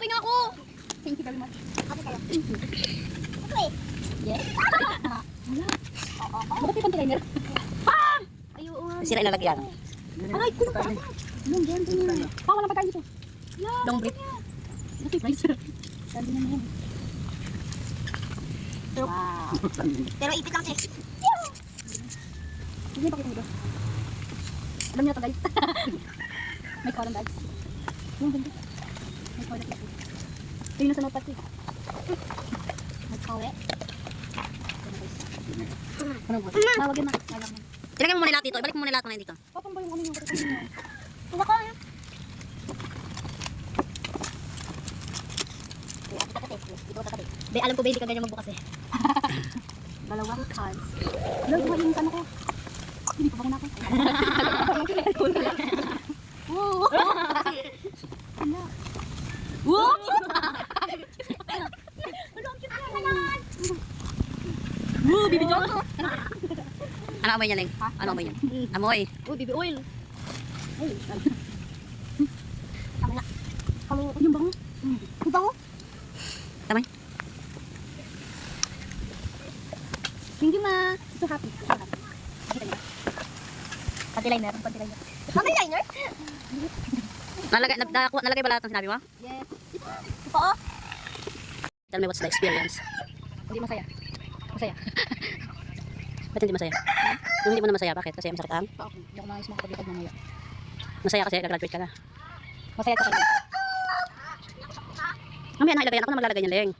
Pahinga ako. Thank you very much. Ate kayo. Wait. Yes. Bakit may container? Sira yung lalagyan. Ay, kulong pa. Long yan. Walang pagkain dito. Long break. Ito yung price. Sabi naman yan. Wow. Pero ipit lang siya. Hindi pa kita dito. Alam niyo ito guys. May koran guys. Yung ganda. May koran ito. Ito yung nasa notepad ko. May koran. Tawagin na. Ilagay mo muna lahat dito. Ibalik mo muna lahat ng dito. Papang ba yung ano yung kapatid niyo? Tuwa ko yun. Be, alam ko ba hindi ka ganyan magbukas eh. Dalawang cards. Lord, buhay yung ano ko. Hindi ko ba ako? Woo! Ano? Woo! Woo, Bibi John! Ano amoy niya, Leng? Ano amoy niya? Amoy. Oh, baby oil. Ay, tama na. Yung bango. Yung bango. Tamay. Thank you, ma. So happy. So happy. Nakita niyo ba? Pantiliner. Pantiliner. Kamay liner? Nalagay ba lahat ng sinabi mo? Yes. Ito oh. Tell me what's the experience. Hindi masaya. Masaya. Ba't hindi masaya? Yung hindi mo na masaya, bakit? Kasi masakit ang? Okay. Hindi ako nangis makakabitag mamaya. Masaya kasi gagraduate ka na. Masaya ka kayo. Mamaya na ilagay yan. Ako na maglalagay niya, Leng.